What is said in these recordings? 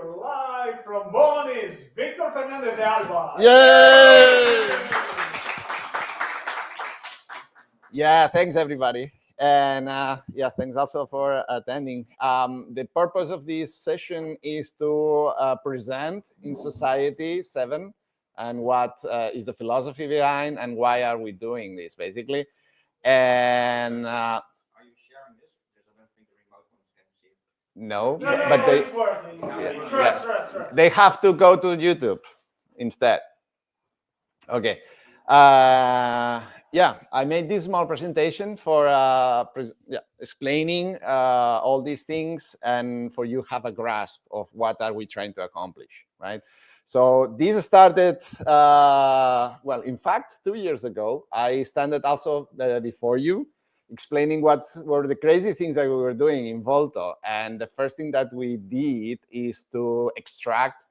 here live from Bonis, Victor Fernandez de Alba. Yay! Yeah, thanks everybody. And yeah, thanks also for attending. The purpose of this session is to present in Society 7 and what is the philosophy behind and why are we doing this, basically. And Are you sharing this? Because I don't think the remote ones can see it. no, No, but they, it's working. Yeah. Trust. they have to go to YouTube instead. Okay. Yeah, I made this small presentation for explaining all these things and for you have a grasp of what are we trying to accomplish, right? So this started, well, in fact, 2 years ago. I started also before you, explaining what were the crazy things that we were doing in Volto. And the first thing that we did is to extract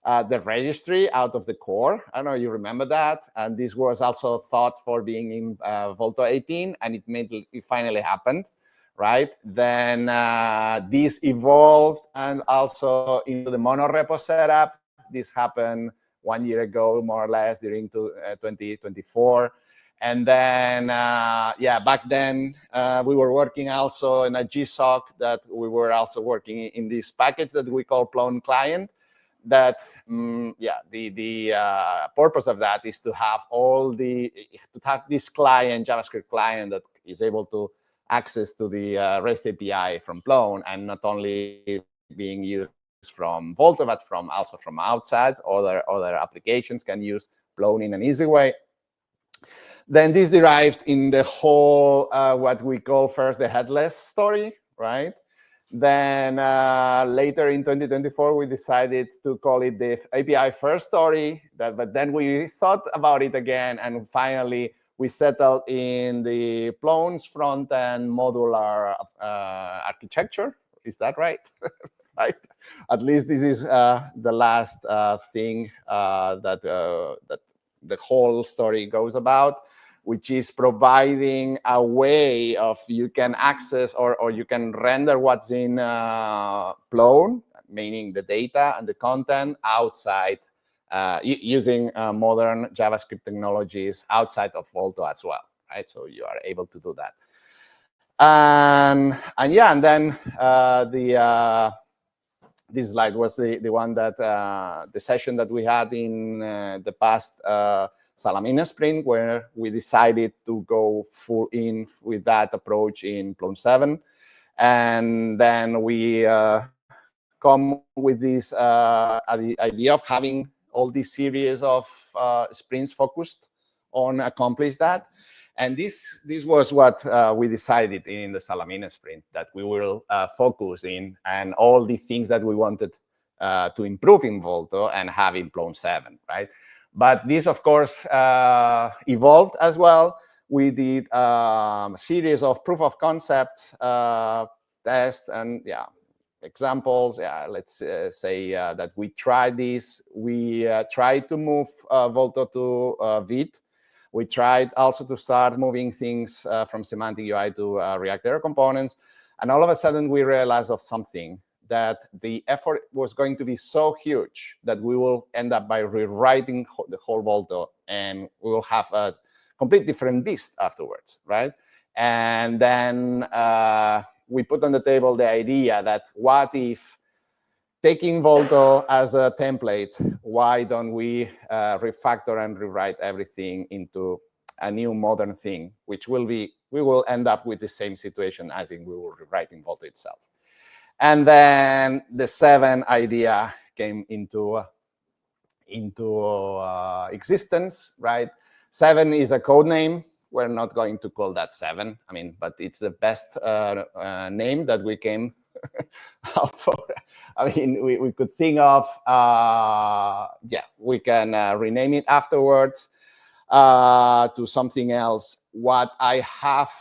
the registry out of the core. I don't know, you remember that? And this was also thought for being in Volto 18, and it finally happened, right? Then this evolved and also into the monorepo setup. This happened 1 year ago, more or less, during 2024. And then, yeah, back then we were working also in a GSOC that we were also working in this package that we call Plone Client. That yeah, the purpose of that is to have this client, JavaScript client, that is able to access to the REST API from Plone, and not only being used from Volta, but also from outside. Other applications can use Plone in an easy way. Then this derived in the whole what we call first the headless story, right? Then later in 2024, we decided to call it the API first story. But then we thought about it again, and finally we settled in the Plone's front-end modular architecture. Is that right? Right. At least this is the last thing that the whole story goes about, which is providing a way of you can access or you can render what's in Plone, meaning the data and the content outside using modern JavaScript technologies outside of Volto as well, right? So you are able to do that. And yeah, and then this slide was the one that the session that we had in the past Salamina sprint, where we decided to go full in with that approach in Plone 7. And then we come with this idea of having all these series of sprints focused on accomplish that. And this was what we decided in the Salamina sprint, that we will focus in, and all the things that we wanted to improve in Volto and have in Plone 7, right? But this, of course, evolved as well. We did a series of proof of concept tests and, yeah, examples. Yeah, let's say that we tried this. We tried to move Volto to Vite. We tried also to start moving things from semantic UI to React Aero components. And all of a sudden, we realized of something, that the effort was going to be so huge that we will end up by rewriting the whole Volto, and we will have a complete different beast afterwards, right? And then we put on the table the idea that what if, taking Volto as a template, why don't we refactor and rewrite everything into a new modern thing, which will be, we will end up with the same situation as in we were rewriting Volto itself. And then the 7 idea came into existence, right? 7 is a code name. We're not going to call that 7. I mean, but it's the best name that we came out for. I mean, we could think of, yeah, we can rename it afterwards to something else. What I have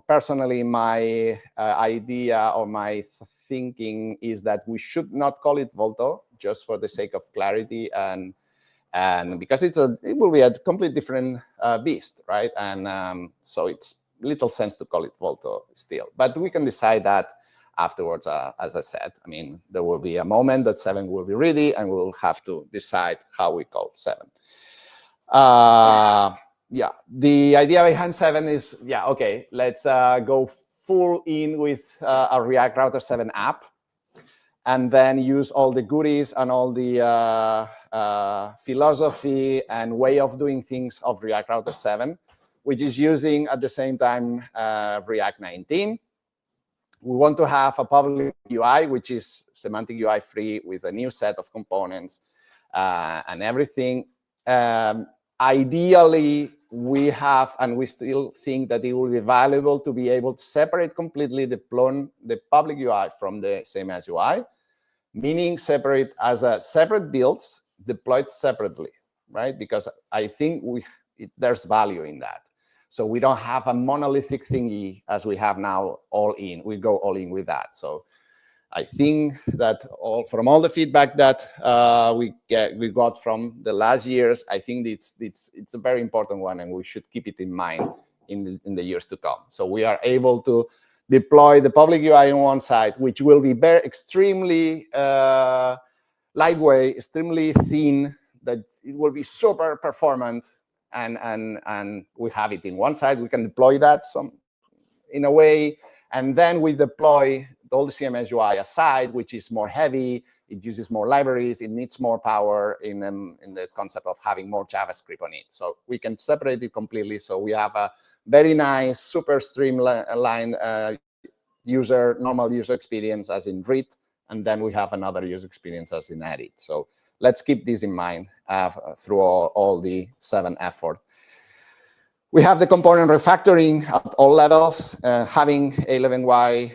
personally, my idea or my thinking is that we should not call it Volto, just for the sake of clarity, and because it will be a completely different beast, right? And so it's little sense to call it Volto still, but we can decide that afterwards, as I said. I mean, there will be a moment that 7 will be ready, and we'll have to decide how we call 7. Yeah, the idea behind 7 is, yeah, okay, let's go full in with a React Router 7 app, and then use all the goodies and all the philosophy and way of doing things of React Router 7, which is using at the same time React 19. We want to have a public UI, which is semantic UI free with a new set of components and everything. Ideally, we have, and we still think that it will be valuable to be able to separate completely the public UI from the CMS UI, meaning separate as a separate builds deployed separately, right? Because I think there's value in that. So we don't have a monolithic thingy as we have now all in. We go all in with that. So I think that from all the feedback that we got from the last years, I think it's a very important one, and we should keep it in mind in the years to come. So we are able to deploy the public UI on one side, which will be extremely lightweight, extremely thin, that it will be super performant, and we have it in one side. We can deploy that in a way, and then we deploy all the CMS UI aside, which is more heavy. It uses more libraries. It needs more power in the concept of having more JavaScript on it. So we can separate it completely. So we have a very nice, super streamlined normal user experience as in read, and then we have another user experience as in edit. So let's keep this in mind through all the 7 effort. We have the component refactoring at all levels, having A11y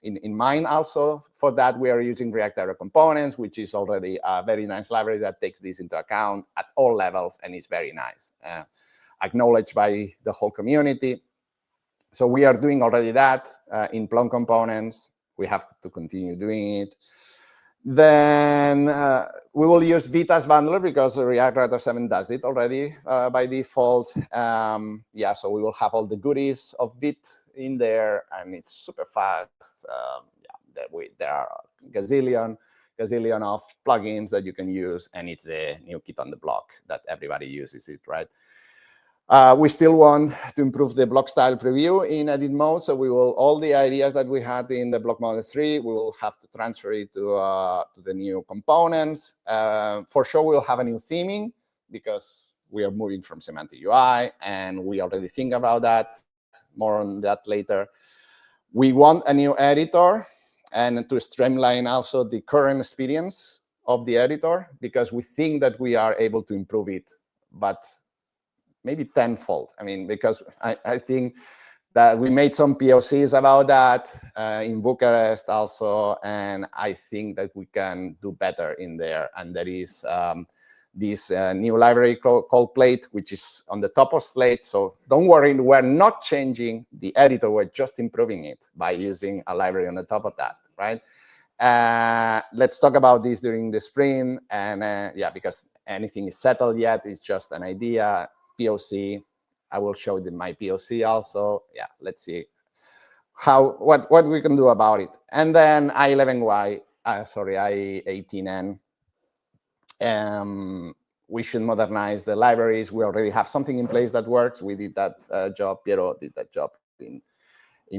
in mind also. For that, we are using React Aero Components, which is already a very nice library that takes this into account at all levels, and is very nice, acknowledged by the whole community. So we are doing already that in Plone Components. We have to continue doing it. Then we will use Vite as bundler because React Router 7 does it already by default. Yeah, so we will have all the goodies of Vite in there, and it's super fast. Yeah, there are gazillion of plugins that you can use, and it's the new kid on the block that everybody uses it, right? We still want to improve the block style preview in edit mode. So we will, all the ideas that we had in the block model 3, we will have to transfer it to the new components. For sure, we'll have a new theming because we are moving from semantic UI, and we already think about that. More on that later. We want a new editor, and to streamline also the current experience of the editor, because we think that we are able to improve it, but maybe tenfold. I mean, because I think that we made some POCs about that in Bucharest also, and I think that we can do better in there. And there is this new library called Plate, which is on the top of Slate. So don't worry, we're not changing the editor. We're just improving it by using a library on the top of that, right? Let's talk about this during the sprint. And yeah, because anything is settled yet, it's just an idea. POC, I will show them my POC also. Yeah, let's see what we can do about it. And then I11y, sorry, I18n. We should modernize the libraries. We already have something in place that works. We did that job. Piero did that job in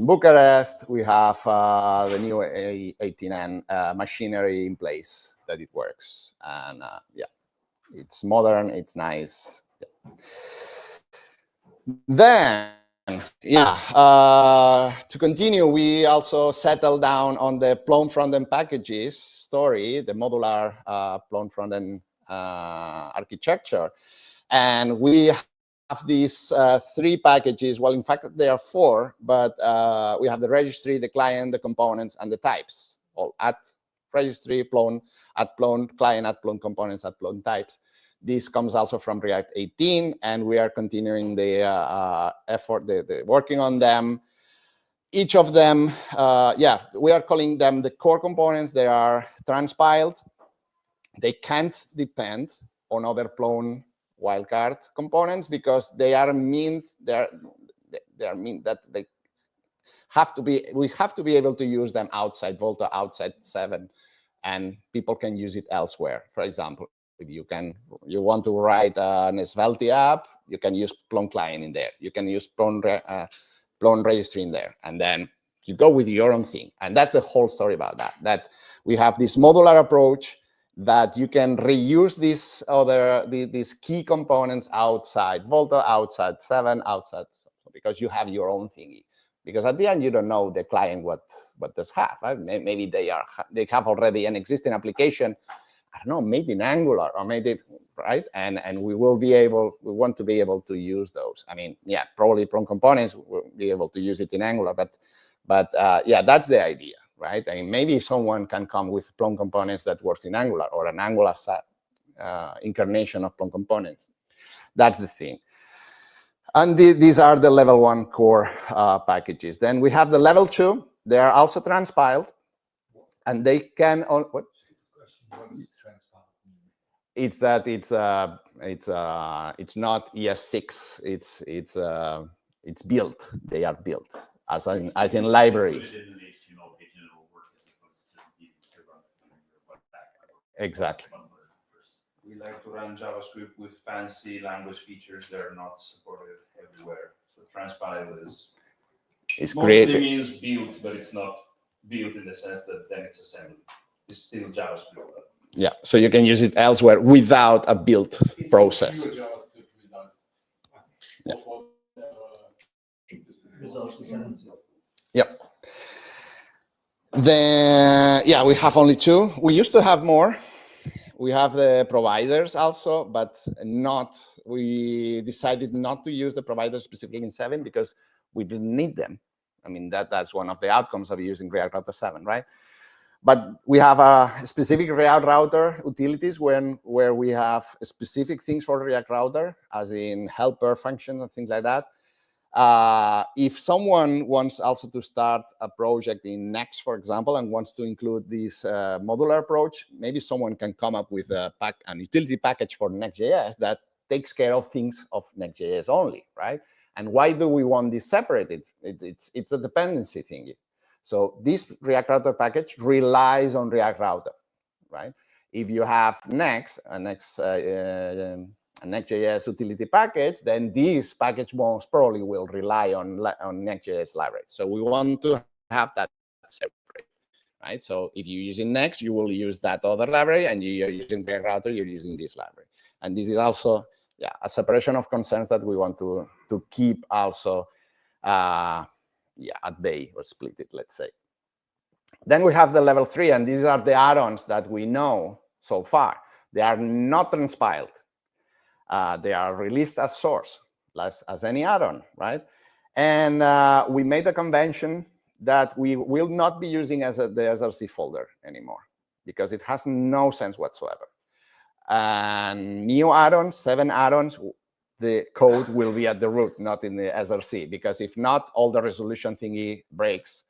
Bucharest. We have the new A18n machinery in place that it works. And yeah, it's modern, it's nice. Yeah. Then, yeah, to continue, we also settled down on the Plone frontend packages story, the modular Plone frontend architecture. And we have these 3 packages. Well, in fact, there are 4, but we have the registry, the client, the components, and the types, all at registry, Plone, at Plone, client, at Plone components, at Plone types. This comes also from React 18, and we are continuing the effort, the working on them. Each of them, yeah, we are calling them the core components. They are transpiled. They can't depend on other Plone wildcard components because they are meant, they are meant that they we have to be able to use them outside Volta, outside 7, and people can use it elsewhere. For example, if you want to write an Svelte app, you can use Plone client in there. You can use Plone registry in there, and then you go with your own thing. And that's the whole story about that. That we have this modular approach that you can reuse these key components outside Volta, outside 7, outside, because you have your own thingy. Because at the end, you don't know the client what does have. Right? Maybe they have already an existing application, I don't know, made in Angular or made it, right? And we want to be able to use those. I mean, yeah, probably Plone components will be able to use it in Angular, but yeah, that's the idea, right? I mean, maybe someone can come with Plone components that work in Angular, or an Angular incarnation of Plone components. That's the thing. And these are the level 1 core packages. Then we have the level 2. They are also transpiled, and they can what? It's that it's not ES6. It's built. They are built as in libraries. Exactly. We like to run JavaScript with fancy language features that are not supported everywhere. So transpile is created. means built, but it's not built in the sense that then it's assembly. It's still JavaScript. Yeah, so you can use it elsewhere without a build process. Yeah. Yep. Then, yeah, we have only 2. We used to have more. We have the providers also, but we decided not to use the providers specifically in 7 because we didn't need them. I mean, that's one of the outcomes of using React Router 7, right? But we have a specific React Router utilities where we have specific things for React Router, as in helper functions and things like that. If someone wants also to start a project in Next, for example, and wants to include this modular approach, maybe someone can come up with an utility package for Next.js that takes care of things of Next.js only, right? And why do we want this separated? It's a dependency thingy. So this React Router package relies on React Router, right? If you have Next, a Next.js utility package, then this package most probably will rely on Next.js library. So we want to have that separate, right? So if you're using Next, you will use that other library, and you're using React Router, you're using this library. And this is also, yeah, a separation of concerns that we want to keep also, at bay, or split it, let's say. Then we have the level 3, and these are the add-ons that we know so far. They are not transpiled. They are released as source, as any add-on, right? And we made a convention that we will not be using as the SRC folder anymore, because it has no sense whatsoever. And new add-ons, 7 add-ons, the code will be at the root, not in the SRC, because if not, all the resolution thingy breaks,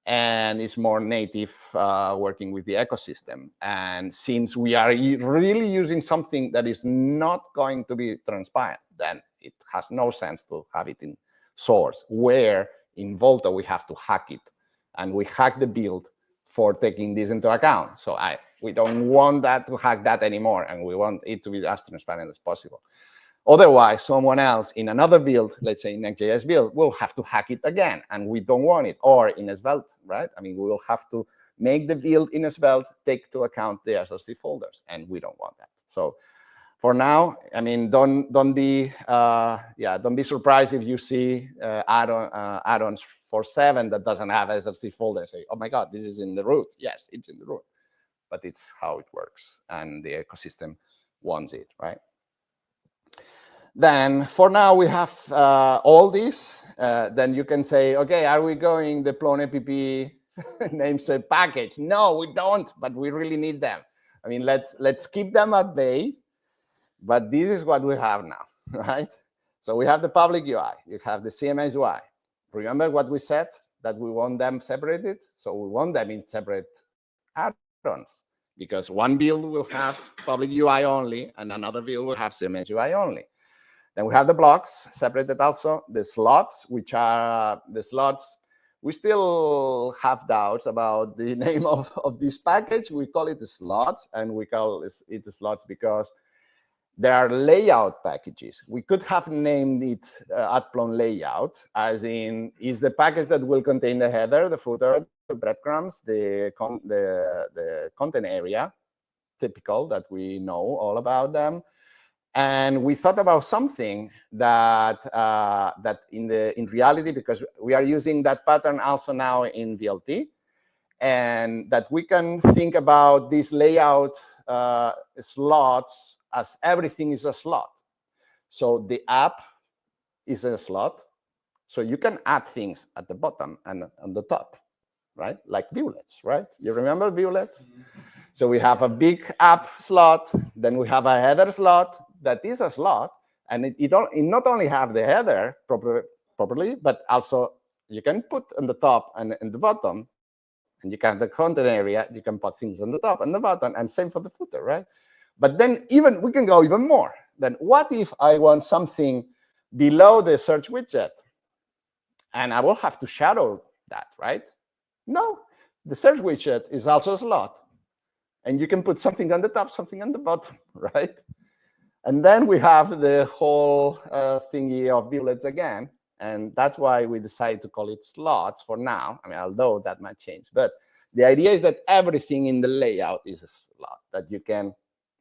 and it's more native working with the ecosystem. And since we are really using something that is not going to be transpiled, then it has no sense to have it in source, where in Volta we have to hack it. And we hack the build for taking this into account. So we don't want that to hack that anymore, and we want it to be as transparent as possible. Otherwise, someone else in another build, let's say Next.js build, will have to hack it again, and we don't want it. Or in Svelte, right? I mean, we will have to make the build in Svelte take to account the SRC folders, and we don't want that. So for now, I mean, don't be surprised if you see add-ons for 7 that doesn't have SRC folder. Say, oh my God, this is in the root. Yes, it's in the root, but it's how it works, and the ecosystem wants it, right? Then for now, we have all this. Then you can say, okay, are we going the Plone app namespace package? No, we don't, but we really need them. I mean, let's keep them at bay, but this is what we have now, right? So we have the public UI, you have the CMS UI. Remember what we said, that we want them separated? So we want them in separate add-ons, because one build will have public UI only, and another build will have CMS UI only. Then we have the blocks separated also, the slots, which are the slots we still have doubts about the name of this package. We call it the slots, and we call it the slots because there are layout packages. We could have named it @plone layout, as in is the package that will contain the header, the footer, the breadcrumbs, the content area, typical that we know all about them. And we thought about something that in reality, because we are using that pattern also now in VLT, and that we can think about these layout slots as everything is a slot. So the app is a slot. So you can add things at the bottom and on the top, right? Like viewlets, right? You remember viewlets? So we have a big app slot, then we have a header slot that is a slot, and it not only have the header properly, but also you can put on the top and in the bottom, and you can have the content area, you can put things on the top and the bottom, and same for the footer, right? But then we can go even more. Then what if I want something below the search widget? And I will have to shadow that, right? No, the search widget is also a slot. And you can put something on the top, something on the bottom, right? And then we have the whole thingy of viewlets again. And that's why we decided to call it slots for now. I mean, although that might change. But the idea is that everything in the layout is a slot, that you can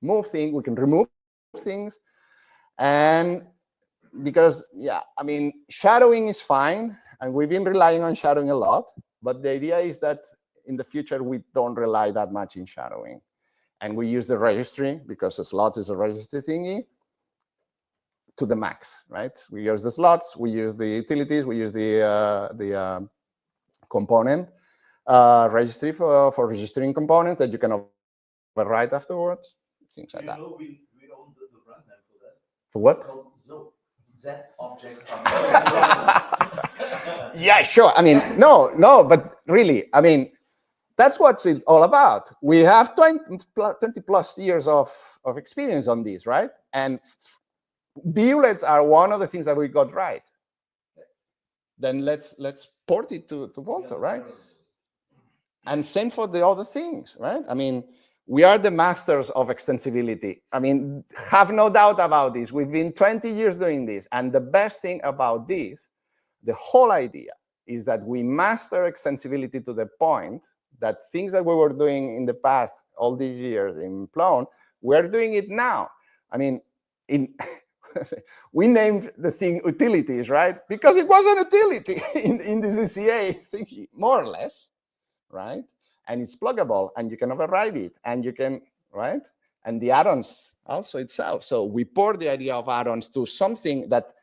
move things, we can remove things. And because, yeah, I mean, shadowing is fine. And we've been relying on shadowing a lot. But the idea is that in the future, we don't rely that much in shadowing. And we use the registry, because the slots is a registry thingy, to the max, right? We use the slots, we use the utilities, we use the component registry for registering components that you can overwrite afterwards, things like that. We own the brand name for that. For what? It's called Z object. Yeah, sure. I mean, no, but really, I mean, that's what it's all about. We have 20 plus years of experience on this, right? And viewlets are one of the things that we got right. Then let's port it to Volta, right? And same for the other things, right? I mean, we are the masters of extensibility. I mean, have no doubt about this. We've been 20 years doing this. And the best thing about this, the whole idea, is that we master extensibility to the point that things that we were doing in the past, all these years in Plone, we're doing it now. I mean, we named the thing utilities, right? Because it was an utility in the CCA thinking, more or less, right? And it's pluggable, and you can override it, and you can, right? And the add-ons also itself. So we poured the idea of add-ons to something that,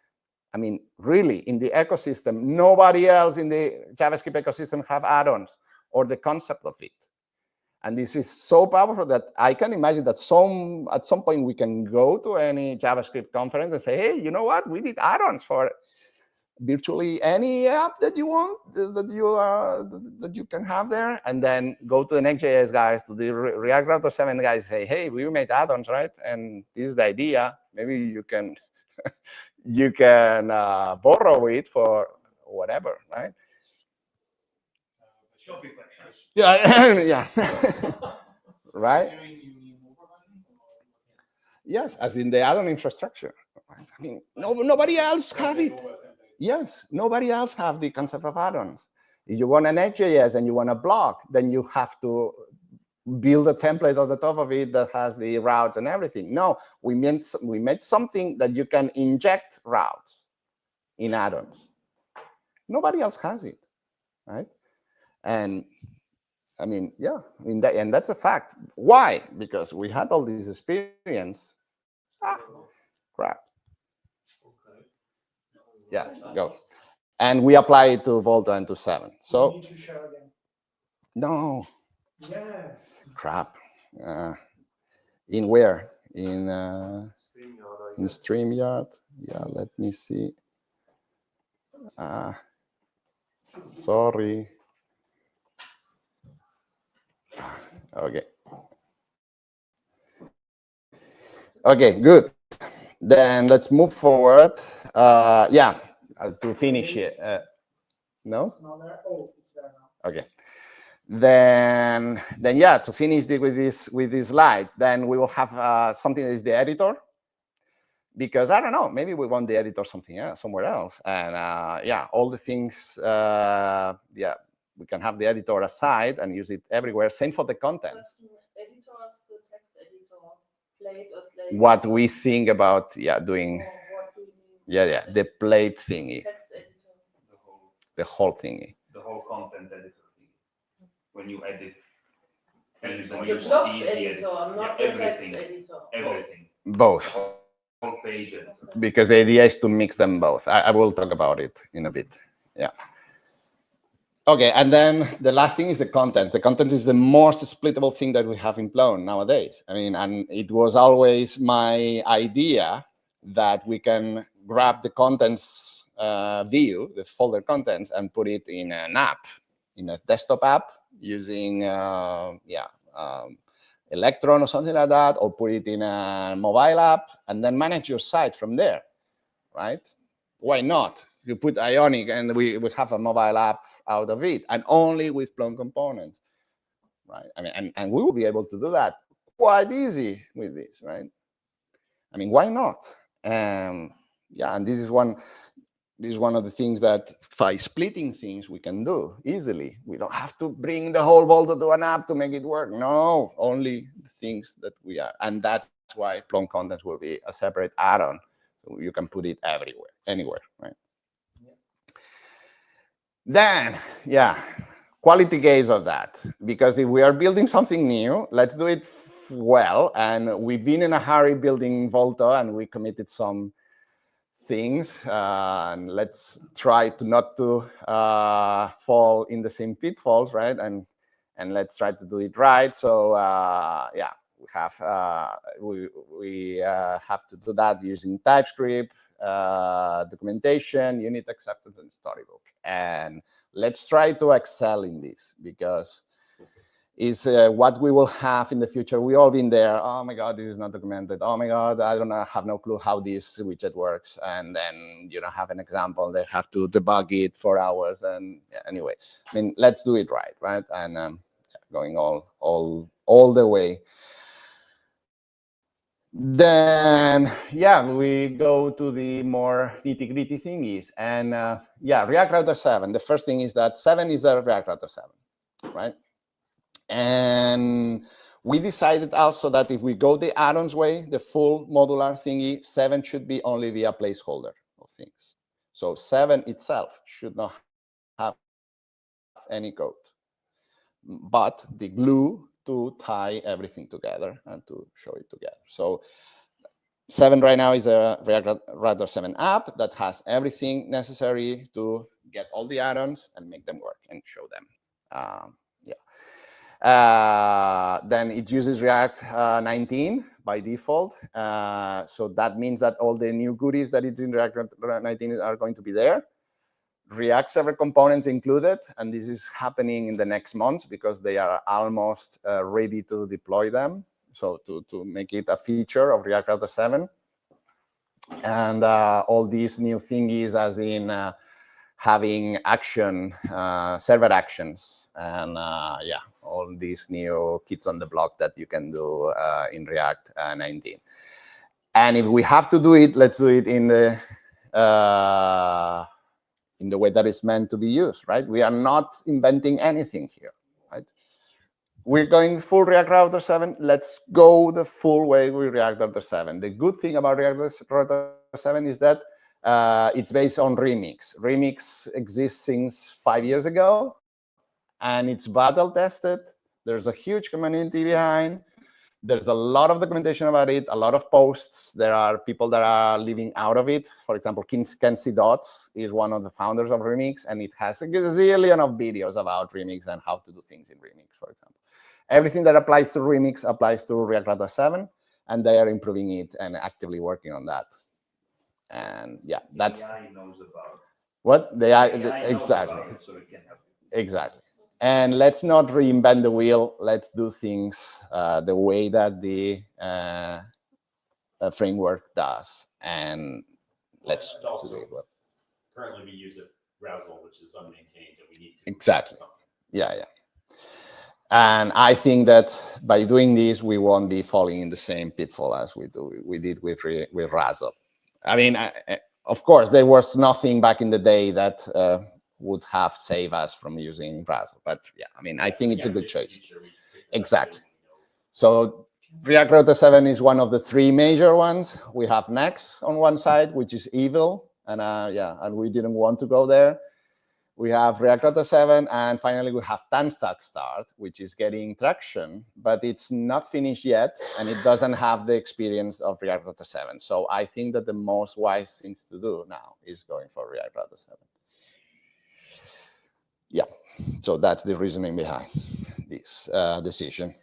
I mean, really, in the ecosystem, nobody else in the JavaScript ecosystem have add-ons or the concept of it. And this is so powerful that I can imagine that at some point we can go to any JavaScript conference and say, hey, you know what? We did add-ons for virtually any app that you want, that you can have there, and then go to the Next.js guys, to the React Router 7 guys, say, hey, we made add-ons, right? And this is the idea. Maybe you can you can borrow it for whatever, right? Yeah, yeah. Right? Yes, as in the add-on infrastructure. I mean, nobody else have it. Yes, nobody else have the concept of add-ons. If you want an Next.js and you want a block, then you have to build a template on the top of it that has the routes and everything. No, we made something that you can inject routes in add-ons. Nobody else has it, right? And I mean, yeah, and that's a fact. Why? Because we had all this experience. Crap. Yeah, go. And we apply it to Volta and to 7. So, need to share again. No. Yes. Crap. In where? In StreamYard. Yeah, let me see. Sorry. Okay. Okay, good. Then let's move forward. Yeah, to finish it. No? It's not there. Oh. Okay. Then yeah, to finish with this slide, then we will have something that is the editor, because I don't know, maybe we want the editor somewhere else, and yeah, all the things, yeah, we can have the editor aside and use it everywhere. Same for the content. Editors, the text editor, plate or slate. What we think about, yeah, doing, What do you mean? yeah, the plate thingy, Text editor. the whole thingy. The whole content editor thing. When you edit things The and you blocks see the editor, not the everything, text editor. everything, Both. the whole page editor. Because the idea is to mix them both. I will talk about it in a bit. Yeah. Okay, and then the last thing is the content. The content is the most splittable thing that we have in Plone nowadays. I mean, and it was always my idea that we can grab the contents view, the folder contents, and put it in an app, in a desktop app using, Electron or something like that, or put it in a mobile app and then manage your site from there, right? Why not? You put Ionic and we have a mobile app out of it, and only with Plone components, right? I mean, and we will be able to do that quite easy with this, right? I mean, why not? Yeah, and this is one of the things that by splitting things we can do easily. We don't have to bring the whole Volta to an app to make it work. No, only the things that we are. And that's why Plone Contents will be a separate add-on. So you can put it everywhere, anywhere, right? Yeah. Then, yeah, quality gaze of that. Because if we are building something new, let's do it well. And we've been in a hurry building Volta, and we committed some things, and let's try to not to fall in the same pitfalls, right? And let's try to do it right. So yeah, we have to do that using TypeScript, documentation, unit acceptance, and storybook. And let's try to excel in this, because is what we will have in the future. We all been there. Oh my God, this is not documented. Oh my God, I don't know, have no clue how this widget works. And then you don't have an example. They have to debug it for hours. And anyway, I mean, let's do it right? And going all the way. Then, yeah, we go to the more nitty-gritty thingies. And yeah, React Router 7. The first thing is that 7 is a React Router 7, right? And we decided also that if we go the add-ons way, the full modular thingy, 7 should be only via placeholder of things. So 7 itself should not have any code, but the glue to tie everything together and to show it together. So 7 right now is a React Router 7 app that has everything necessary to get all the add-ons and make them work and show them. Then it uses React 19 by default. So that means that all the new goodies that it's in React 19 are going to be there. React server components included, and this is happening in the next months because they are almost ready to deploy them. So to make it a feature of React Router 7. And all these new thingies, as in having action, server actions, and yeah, all these new kits on the block that you can do in React 19. And if we have to do it, let's do it in the way that it's meant to be used, right? We are not inventing anything here, right? We're going full React Router 7. Let's go the full way with React Router 7. The good thing about React Router 7 is that it's based on Remix. Remix exists since 5 years ago, and it's battle tested. There's a huge community behind. There's a lot of documentation about it, a lot of posts. There are people that are living out of it. For example, Kenzie Dodds is one of the founders of Remix, and it has a gazillion of videos about Remix and how to do things in Remix, for example. Everything that applies to Remix applies to React Router 7, and they are improving it and actively working on that. And yeah, that's the AI knows about what the AI exactly. Exactly. So it can help you. Exactly. And let's not reinvent the wheel. Let's do things the way that the framework does, and let's also do it well. Currently, we use a Razzle, which is unmaintained, and we need to Exactly. Yeah, yeah. And I think that by doing this, we won't be falling in the same pitfall as we did with Razzle. I mean, of course, there was nothing back in the day that would have saved us from using Razzle. But yeah, I mean, I think it's a good choice. Exactly. So React Router 7 is one of the three major ones. We have Next on one side, which is evil, and and we didn't want to go there. We have React Router 7, and finally we have Tanstack Start, which is getting traction, but it's not finished yet, and it doesn't have the experience of React Router 7. So I think that the most wise thing to do now is going for React Router 7. Yeah, so that's the reasoning behind this decision.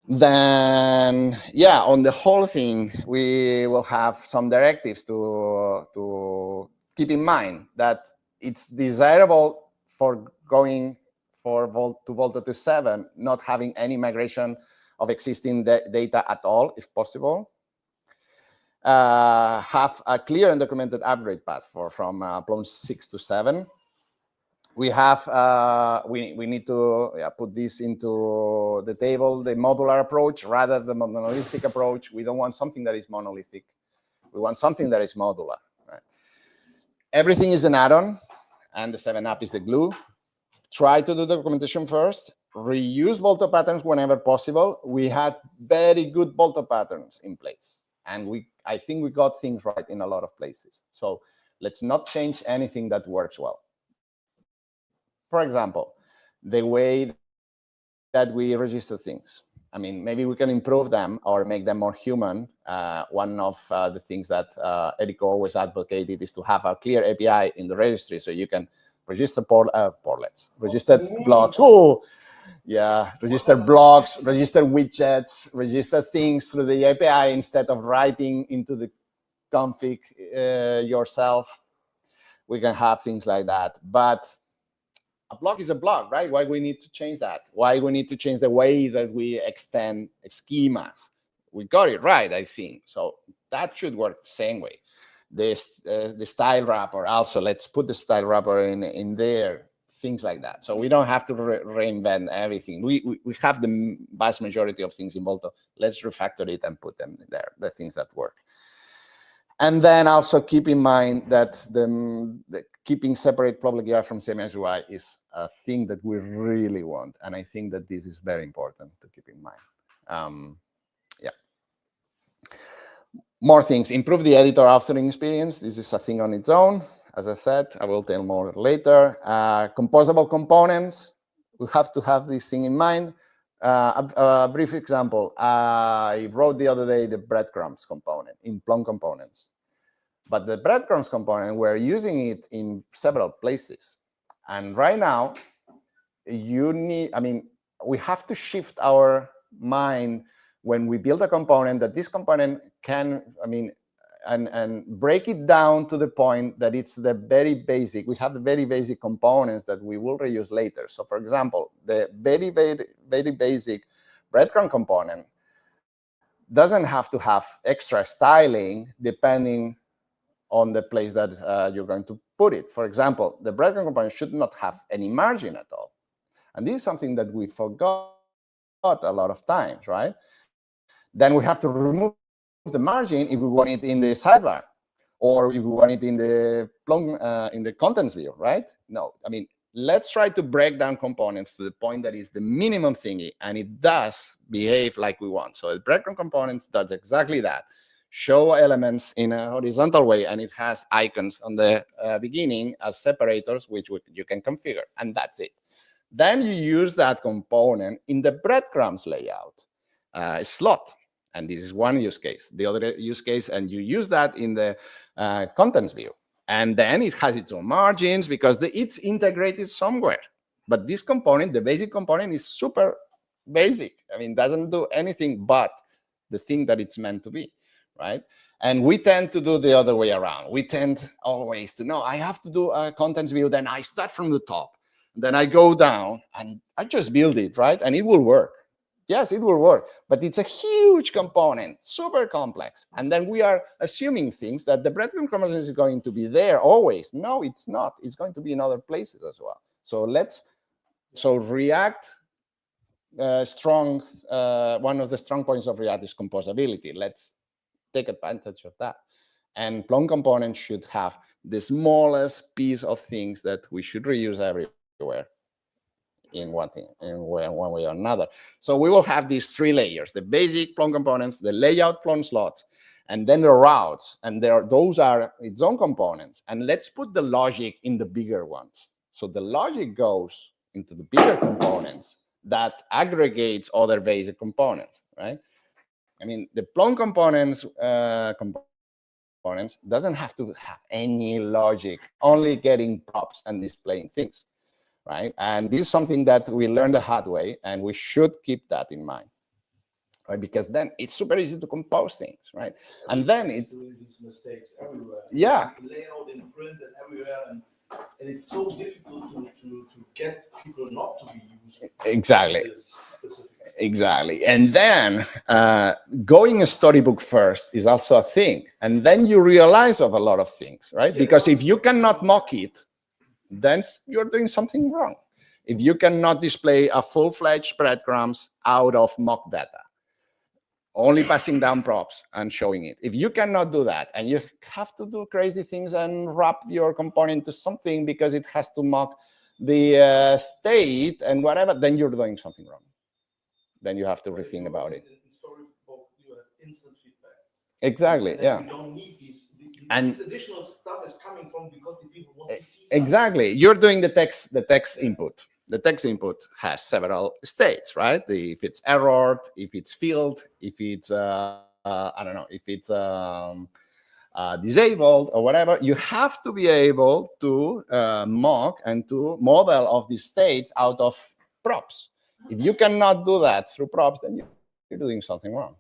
Then, yeah, on the whole thing, we will have some directives to keep in mind that it's desirable for going to Volta to 7, not having any migration of existing data at all, if possible. Have a clear and documented upgrade path from Plone 6 to 7. We have we need to put this into the table, the modular approach rather than the monolithic approach. We don't want something that is monolithic. We want something that is modular. Right? Everything is an add-on, and the 7 app is the glue. Try to do the documentation first. Reuse Volta patterns whenever possible. We had very good Volta patterns in place, and I think we got things right in a lot of places. So let's not change anything that works well. For example, the way that we register things. I mean, maybe we can improve them or make them more human. One of the things that Eric always advocated is to have a clear API in the registry so you can register portlets, register blocks. Oh, yeah, register blocks, register widgets, register things through the API instead of writing into the config yourself. We can have things like that. But a block is a block, right? Why we need to change that? Why we need to change the way that we extend schemas? We got it right, I think. So that should work the same way. The style wrapper also, let's put the style wrapper in there, things like that. So we don't have to reinvent everything. We have the vast majority of things in Volta. Let's refactor it and put them there, the things that work. And then also keep in mind that the keeping separate public UI from semi-UI is a thing that we really want. And I think that this is very important to keep in mind. Yeah. More things. Improve the editor authoring experience. This is a thing on its own. As I said, I will tell more later. Composable components. We have to have this thing in mind. A brief example. I wrote the other day the breadcrumbs component in Plone components. But the breadcrumbs component, we're using it in several places. And right now, we have to shift our mind when we build a component that this component can, and break it down to the point that it's the very basic. We have the very basic components that we will reuse later. So for example, the very, very, very basic breadcrumb component doesn't have to have extra styling depending on the place that you're going to put it. For example, the breadcrumb component should not have any margin at all. And this is something that we forgot a lot of times, right? Then we have to remove the margin if we want it in the sidebar, or if we want it in the contents view, right? No, let's try to break down components to the point that is the minimum thingy, and it does behave like we want. So the breadcrumb components does exactly that. Show elements in a horizontal way, and it has icons on the beginning as separators, which you can configure, and that's it. Then you use that component in the breadcrumbs layout slot. And this is one use case. The other use case, and you use that in the contents view. And then it has its own margins because it's integrated somewhere. But this component, the basic component, is super basic. Doesn't do anything but the thing that it's meant to be, right? And we tend to do the other way around. We tend always to, no, I have to do a contents view, then I start from the top. Then I go down, and I just build it, right? And it will work. Yes, it will work, but it's a huge component, super complex. And then we are assuming things that the breadcrumb component is going to be there always. No, it's not. It's going to be in other places as well. So React one of the strong points of React is composability. Let's take advantage of that. And Plone components should have the smallest piece of things that we should reuse everywhere in one way or another. So we will have these 3 layers: the basic Plone components, the layout Plone slots, and then the routes. And those are its own components. And let's put the logic in the bigger ones. So the logic goes into the bigger components that aggregates other basic components, right? I mean, the Plone components doesn't have to have any logic, only getting props and displaying things, right? And this is something that we learned the hard way, and we should keep that in mind, right? Because then it's super easy to compose things, right? And then it's doing these mistakes everywhere. Yeah. Layout in print and everywhere, and it's so difficult to get people not to be used. Exactly. This specific stuff. Exactly. And then going a storybook first is also a thing. And then you realize of a lot of things, right? Because if you cannot mock it, then you're doing something wrong. If you cannot display a full-fledged breadcrumbs out of mock data, only passing down props and showing it. If you cannot do that, and you have to do crazy things and wrap your component to something because it has to mock the state and whatever, then you're doing something wrong. Then you have to rethink about it. In storybook, you have instant feedback. Exactly, And yeah. you don't need these And this additional stuff is coming from because the people want to see exactly, you're doing the text input. The text input has several states, right? If it's errored, if it's filled, if it's I don't know, if it's disabled or whatever, you have to be able to mock and to model of these states out of props. If you cannot do that through props, then you're doing something wrong.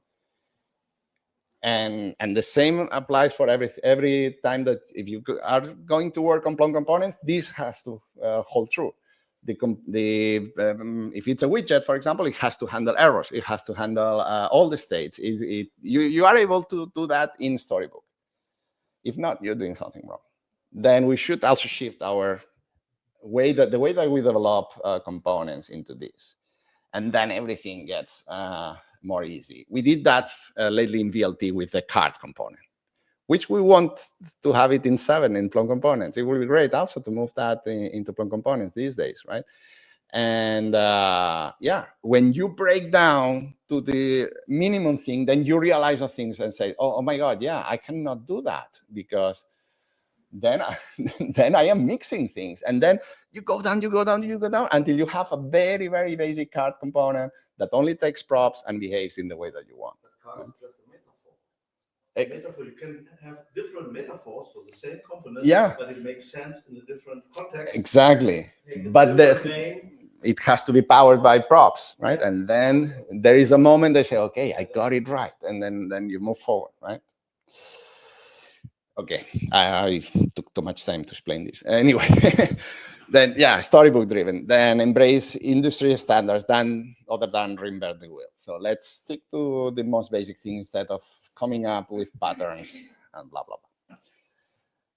And the same applies for every time that if you are going to work on Plone components, this has to hold true. If it's a widget, for example, it has to handle errors. It has to handle all the states. You are able to do that in Storybook. If not, you're doing something wrong. Then we should also shift our the way that we develop components into this, and then everything gets more easy. We did that lately in VLT with the card component, which we want to have it in 7 in Plone components. It will be great also to move that into Plone components these days, right? And yeah, when you break down to the minimum thing, then you realize of things and say, oh my God, yeah, I cannot do that because then I am mixing things. And then you go down until you have a very, very basic card component that only takes props and behaves in the way that you want. But card is just a metaphor. Metaphor, you can have different metaphors for the same component, yeah, but it makes sense in a different context. Exactly. But it has to be powered by props, right? Yeah. And then there is a moment they say, okay, I got it right. And then you move forward, right? Okay, I took too much time to explain this. Anyway, then yeah, storybook driven. Then embrace industry standards other than reinvent the wheel. So let's stick to the most basic things instead of coming up with patterns and blah, blah, blah.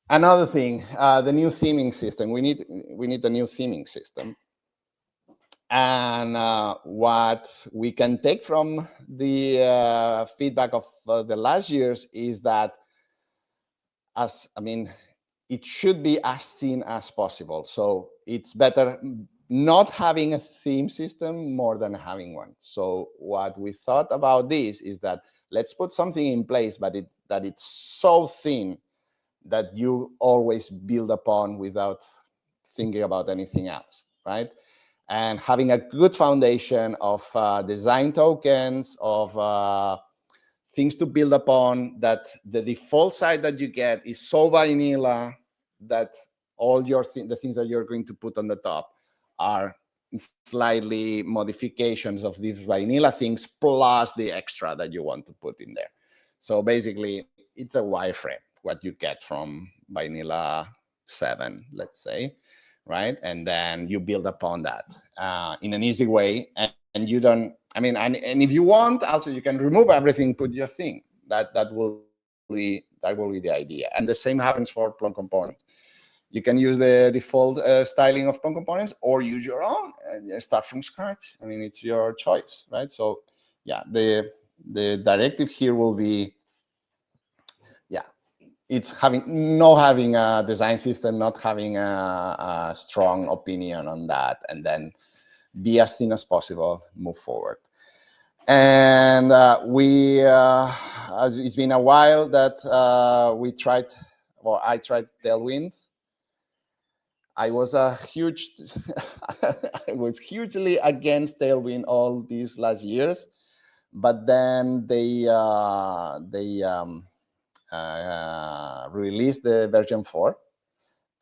Another thing, the new theming system. We need a new theming system. And what we can take from the feedback of the last years is that it should be as thin as possible. So it's better not having a theme system more than having one. So what we thought about this is that let's put something in place, but that it's so thin that you always build upon without thinking about anything else, right? And having a good foundation of design tokens, of things to build upon, that the default site that you get is so vanilla that all the things that you're going to put on the top are slightly modifications of these vanilla things plus the extra that you want to put in there. So basically, it's a wireframe, what you get from vanilla 7, let's say, right? And then you build upon that in an easy way, and you don't. And if you want, also you can remove everything, put your thing. That will be the idea. And the same happens for Plone components. You can use the default styling of Plone components or use your own and start from scratch. I mean, it's your choice, right? So yeah, the directive here will be, yeah, it's having a design system, not having a strong opinion on that, and then be as thin as possible, move forward. And it's been a while that I tried Tailwind. I was I was hugely against Tailwind all these last years, but then they released the version 4,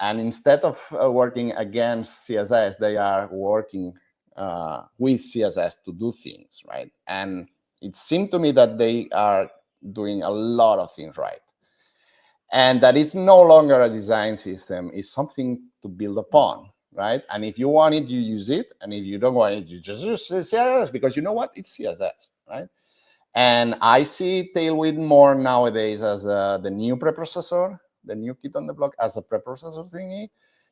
and instead of working against CSS, they are working with CSS to do things, right? And it seemed to me that they are doing a lot of things right. And that it's no longer a design system, it's something to build upon, right? And if you want it, you use it. And if you don't want it, you just use CSS, because you know what? It's CSS, right? And I see Tailwind more nowadays as the new preprocessor, the new kid on the block, as a preprocessor thingy.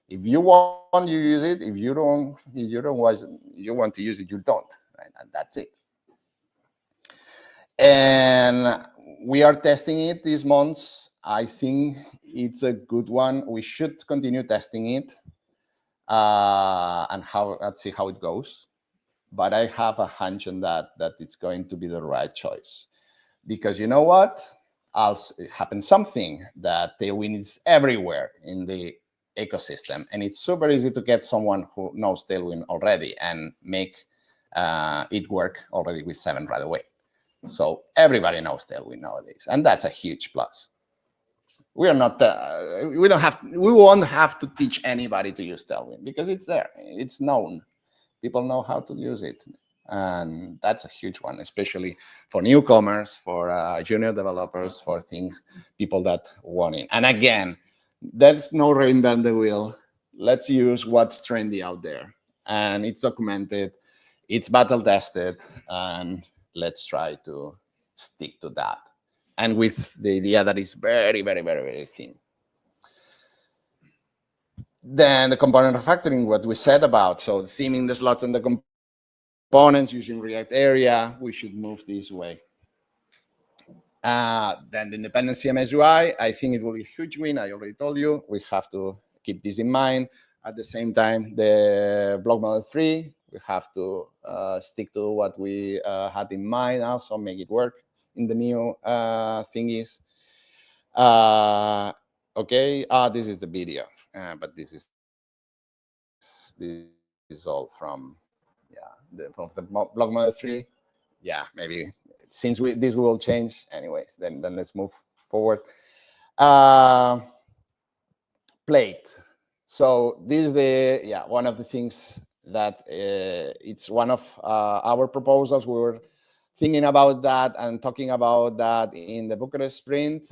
If you want, you use it. If you don't want to use it, you don't, right? And that's it. And we are testing it these months. I think it's a good one. We should continue testing it and let's see how it goes. But I have a hunch on that it's going to be the right choice. Because you know what? It happens something that Tailwind is everywhere in the ecosystem. And it's super easy to get someone who knows Tailwind already and make it work already with 7 right away. So everybody knows Tailwind nowadays, and that's a huge plus. We won't have to teach anybody to use Tailwind because it's there, it's known. People know how to use it, and that's a huge one, especially for newcomers, for junior developers, for people that want it. And again, there's no reinvent the wheel. Let's use what's trendy out there, and it's documented, it's battle tested, and let's try to stick to that. And with the idea that is very, very, very, very thin. Then the component refactoring, what we said about, so theming the slots and the components using React area, we should move this way. Then the independent CMS UI, I think it will be a huge win. I already told you, we have to keep this in mind. At the same time, the block model 3, we have to stick to what we had in mind also, make it work in the new thingies. Okay, this is the video, but this is all from the block model 3. Yeah, maybe since this will change anyways, then let's move forward. Plate. So this is one of the things that it's one of our proposals. We were thinking about that and talking about that in the Bucharest sprint.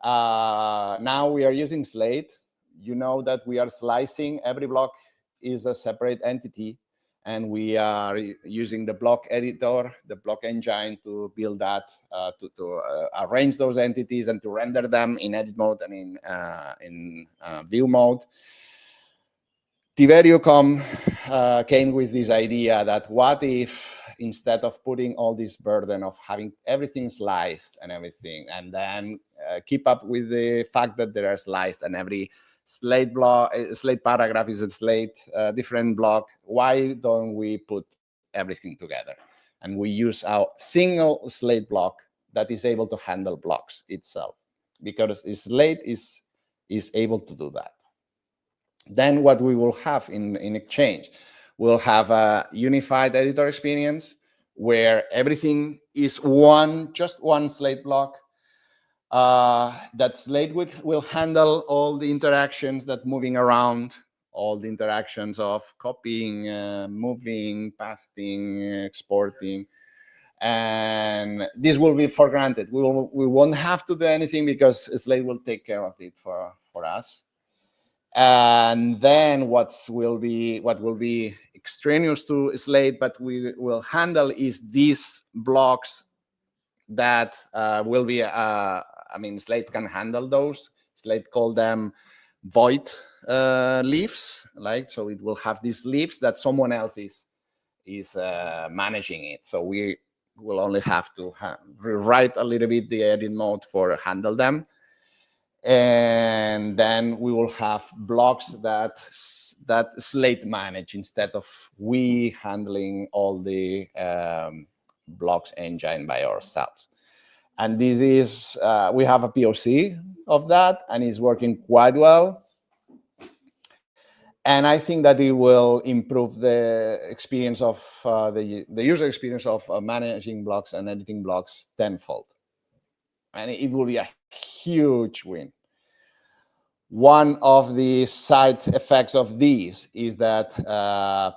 Now we are using Slate. You know that we are slicing. Every block is a separate entity, and we are using the block editor, the block engine, to build that, to arrange those entities and to render them in edit mode and in view mode. Tiberio came with this idea that what if, instead of putting all this burden of having everything sliced and everything, and then keep up with the fact that they are sliced and every Slate paragraph is a Slate different block, why don't we put everything together? And we use our single Slate block that is able to handle blocks itself, because Slate is able to do that. Then what we will have in exchange, we'll have a unified editor experience where everything is just one Slate block. That Slate will handle all the interactions that moving around, all the interactions of copying, moving, pasting, exporting. And this will be for granted. We won't have to do anything because Slate will take care of it for us. And then what will be extraneous to Slate, but we will handle, is these blocks that will be, Slate can handle those. Slate call them void leaves, like, so it will have these leaves that someone else is managing it. So we will only have to rewrite a little bit the edit mode for handle them. And then we will have blocks that Slate manage instead of we handling all the blocks engine by ourselves. And this is, we have a POC of that, and it's working quite well. And I think that it will improve the experience of the user experience of managing blocks and editing blocks tenfold. And it will be a huge win. One of the side effects of these is that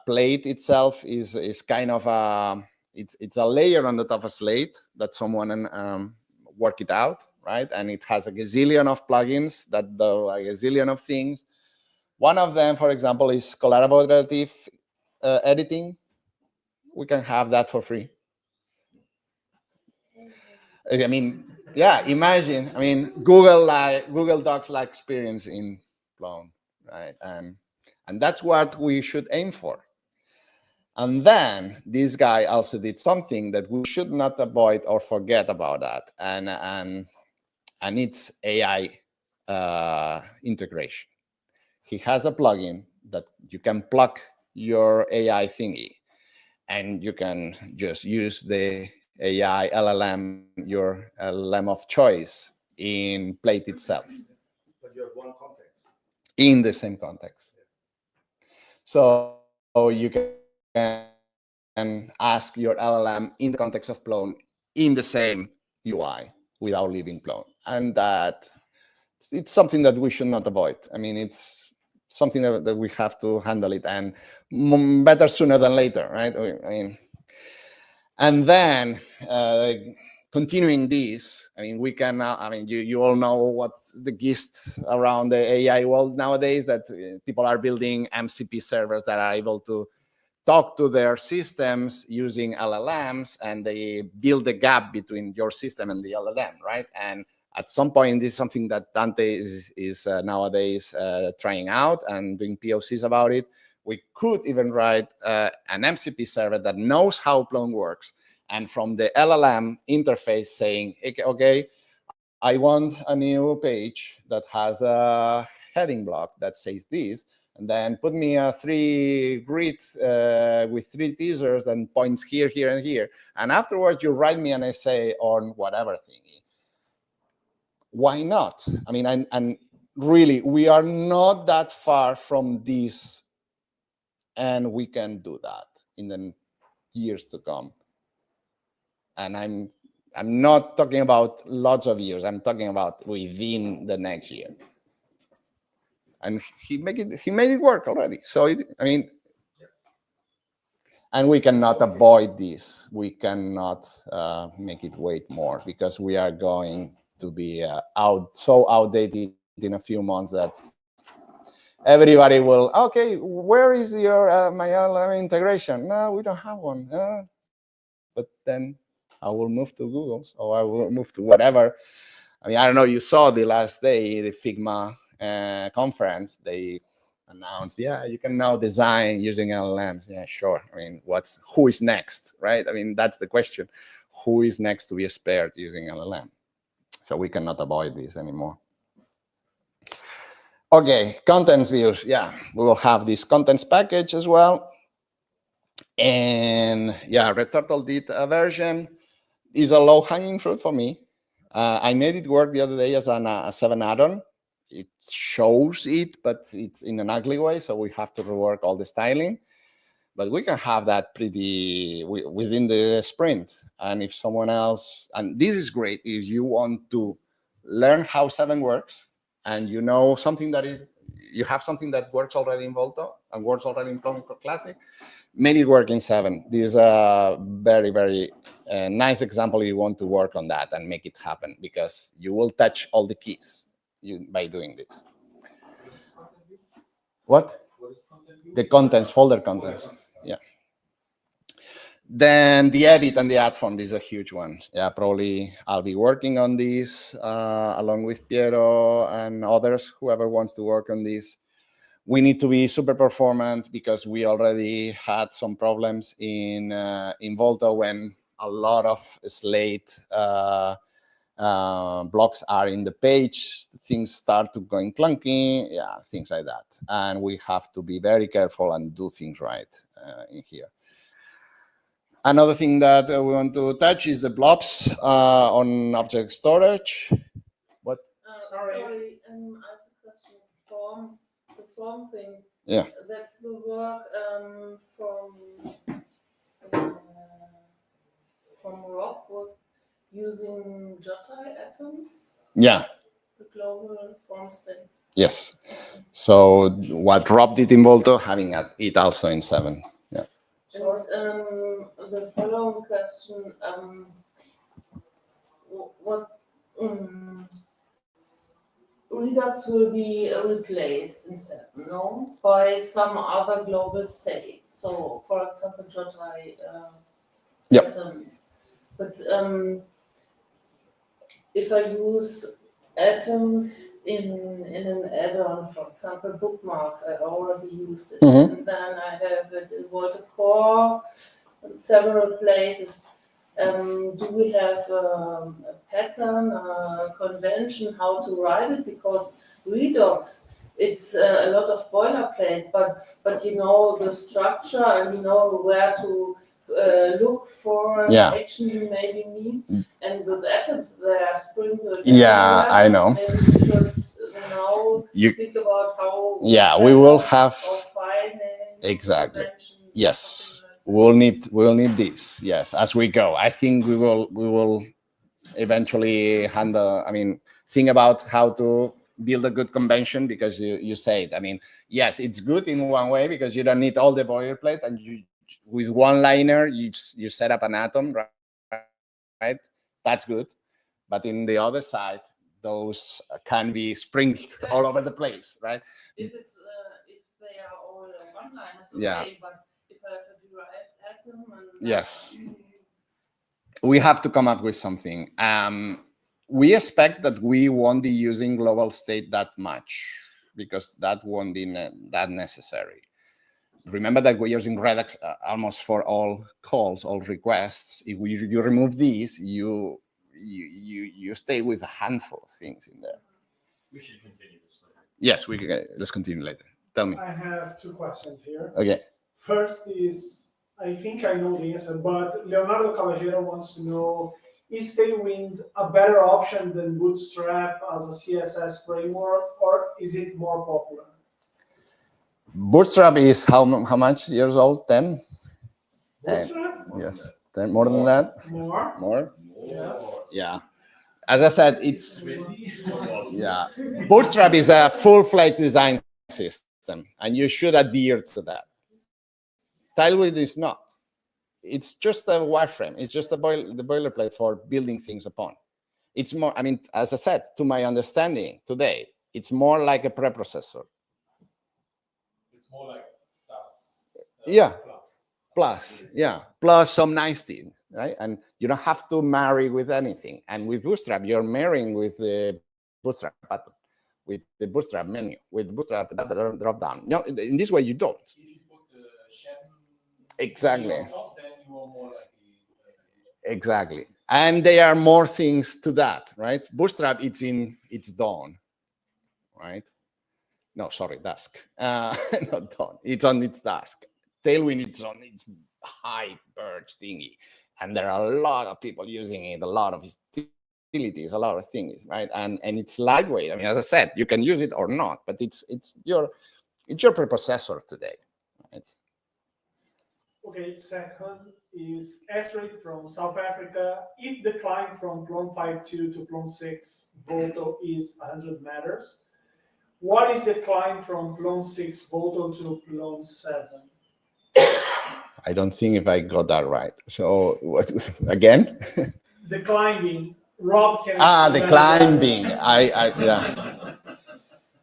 Plate itself is kind of a, it's a layer on the top of Slate that someone work it out, right? And it has a gazillion of plugins that do a gazillion of things. One of them, for example, is collaborative editing. We can have that for free. I mean, yeah, imagine, I mean, Google Docs-like experience in Plone, right? And that's what we should aim for. And then this guy also did something that we should not avoid or forget about that, and it's AI integration. He has a plugin that you can plug your AI thingy, and you can just use the AI LLM, your LLM of choice, in Plate itself. But you have one context. In the same context. So you can ask your LLM in the context of Plone in the same UI without leaving Plone. And that it's something that we should not avoid. I mean, it's something that we have to handle it, and better sooner than later, right? I mean, and then continuing this, I mean, we can, I mean, you all know what's the gist around the AI world nowadays, that people are building MCP servers that are able to talk to their systems using LLMs, and they build a gap between your system and the LLM, right? And at some point, this is something that Dante is nowadays trying out and doing POCs about it. We could even write an MCP server that knows how Plone works, and from the LLM interface saying, okay, I want a new page that has a heading block that says this, and then put me a 3 grid with 3 teasers and points here, here, and here. And afterwards, you write me an essay on whatever thingy. Why not? I mean, and really, we are not that far from this, and we can do that in the years to come. And I'm not talking about lots of years. I'm talking about within the next year. And he made it work already. So I mean, and we cannot avoid this. We cannot make it wait more, because we are going to be so outdated in a few months that everybody will, okay, where is your my LLM integration? No, we don't have one. But then I will move to Google's, or I will move to whatever. I mean, I don't know, you saw the last day, the Figma conference, they announced, yeah, you can now design using LLMs. Yeah, sure. I mean, who is next, right? I mean, that's the question. Who is next to be spared using LLM? So we cannot avoid this anymore. Okay, contents views. Yeah, we will have this contents package as well. And yeah, RedTurtle did a version. Is a low-hanging fruit for me. I made it work the other day as a 7 add-on. It shows it, but it's in an ugly way, so we have to rework all the styling. But we can have that pretty within the sprint. And if someone else, and this is great, if you want to learn how 7 works, and you know something that you have something that works already in Volto and works already in Plone Classic, made it work in 7. This is a very, very nice example. You want to work on that and make it happen, because you will touch all the keys by doing this. What? The contents, folder contents. Yeah. Then the edit and the add font is a huge one. Yeah, probably I'll be working on this along with Piero and others, whoever wants to work on this. We need to be super performant because we already had some problems in Volto when a lot of slate blocks are in the page, things start to going clunky, yeah, things like that. And we have to be very careful and do things right in here. Another thing that we want to touch is the blobs on object storage. What? Sorry, I have a question. The form thing. Yeah. That's the work uh, from Rob with using Jotai atoms. Yeah. The global form state. Yes. So what Rob did in Volto, having it also in 7. Yeah. And the following question: what Redux will be replaced in 7, no, by some other global state. So, for example, Jotai Yep. atoms. But if I use atoms in an add-on, for example, bookmarks, I already use it, Mhm. and then I have it in Volta Core in several places. Do we have a pattern, a convention how to write it? Because Redux, it's a lot of boilerplate, but you know the structure and you know where to look for Yeah. action you maybe need. And with atoms, they are sprinkled. Yeah, everywhere. I know. Maybe we should now You, think about how. yeah, we will have Or finding exactly. conventions, Yes, something like that. we'll need this. Yes, as we go. I think we will eventually handle. I mean, think about how to build a good convention because you say it. I mean, yes, it's good in one way because you don't need all the boilerplate and you with one liner you set up an atom, right? That's good. But in the other side, those can be sprinkled all over the place, right? If they are all one-liners, okay, Yeah. but if I have a derived atom and Yes. We have to come up with something. We expect that we won't be using global state that much because that won't be that necessary. Remember that we're using Redux almost for all calls, all requests. If you remove these, you stay with a handful of things in there. We should continue this later. Yes, we can. Let's continue later. Tell me. I have 2 questions here. Okay. First is, I think I know the answer, but Leonardo Caballero wants to know, is Tailwind a better option than Bootstrap as a CSS framework, or is it more popular? Bootstrap is how much years old? 10? Bootstrap? Yes, 10, more than that? More? More? Yeah. Yeah. As I said, it's, yeah. Bootstrap is a full-fledged design system, and you should adhere to that. Tailwind is not. It's just a wireframe. It's just the boilerplate for building things upon. It's more, I mean, as I said, to my understanding today, it's more like a preprocessor. It's more like SAS. Yeah. Plus, yeah, plus some nice things, right? And you don't have to marry with anything. And with Bootstrap, you're marrying with the Bootstrap button, with the Bootstrap menu, with Bootstrap drop down. No, in this way you don't. If you put the Shem Exactly. on top, then you are more likely. Exactly. And there are more things to that, right? Bootstrap, it's dawn, right? No, sorry, dusk. Not dawn. It's on its dusk. Tailwind, it's on its high perch thingy. And there are a lot of people using it, a lot of utilities, a lot of things, right? And it's lightweight. I mean, as I said, you can use it or not, but it's your preprocessor today, right? Okay, second is Astrid from South Africa. If the climb from Plone 5.2 to Plone 6 Volto is 100 meters, what is the climb from Plone 6 Volto to Plone 7? I don't think if I got that right. So what again? The climbing. Rob can. The climbing. Yeah.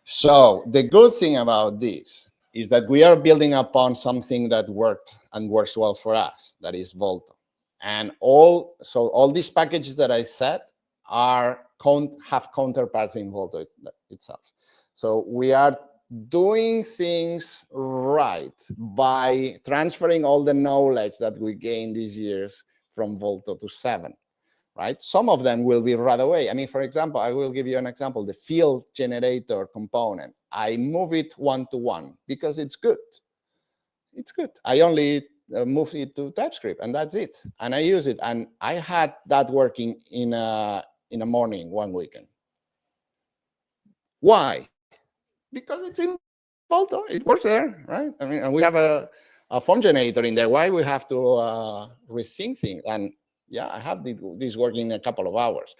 So the good thing about this is that we are building upon something that worked and works well for us, that is Volto. And all these packages that I said have counterparts in Volto itself. So we are doing things right by transferring all the knowledge that we gained these years from Volto to 7, right? Some of them will be right away. I mean, for example, I will give you an example, the field generator component. I move it one-to-one because it's good. It's good. I only move it to TypeScript and that's it. And I use it. And I had that working in a morning one weekend. Why? Because it's in Volto, it works there, right? I mean, and we have a form generator in there. Why we have to rethink things? And yeah, I have this working in a couple of hours.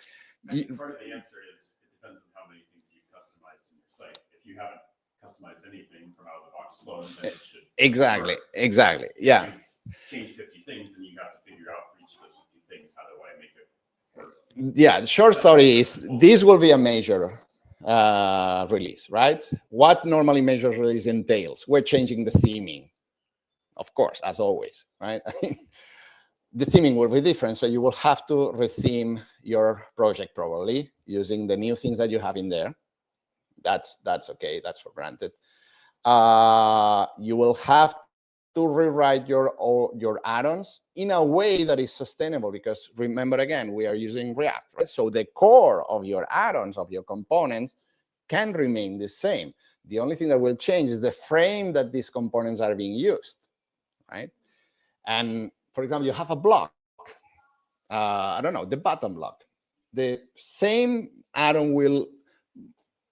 I think part of the answer is it depends on how many things you customized in your site. If you haven't customized anything from out of the box Plone, then it should Exactly, work. exactly, yeah. If you change 50 things, then you have to figure out for each of those 50 things, how do I make it work? Yeah, the short story is this will be a major release, right? What normally major release entails? We're changing the theming, of course, as always, right? The theming will be different, so you will have to retheme your project probably using the new things that you have in there. That's okay, that's for granted. You will have to rewrite your add-ons in a way that is sustainable, because remember, again, we are using React, right? So the core of your add-ons, of your components, can remain the same. The only thing that will change is the frame that these components are being used, right? And for example, you have a block, I don't know, the button block. The same add-on will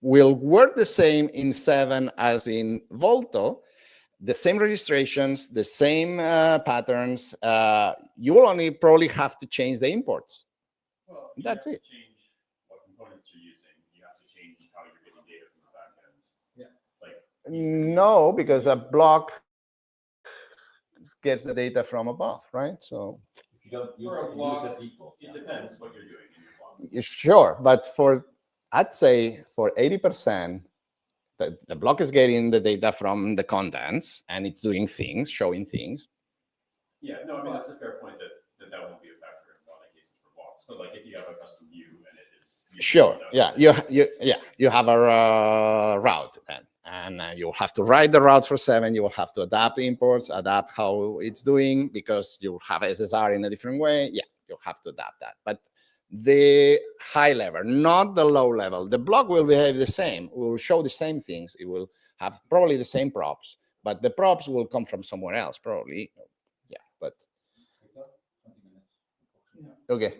work the same in 7 as in Volto, the same registrations, the same patterns. You will only probably have to change the imports. Well, That's it. Change what components you're using. You have to change how you're getting data from the back end. Yeah. Like No, because a block gets the data from above, right? So If you don't use For a it, you use block, the default. it depends what you're doing in your block. sure, but I'd say for 80%, the block is getting the data from the contents and it's doing things, showing things. Yeah, no, I mean, that's a fair point that won't be a factor in a lot of cases for blocks. But like if you have a custom view and it is Sure, yeah, you have a route then, and you'll have to write the route for 7. You will have to adapt the imports, adapt how it's doing, because you have SSR in a different way. Yeah, you'll have to adapt that. But the high level, not the low level, the block will behave the same. It will show the same things. It will have probably the same props, but the props will come from somewhere else, probably. Yeah, but okay.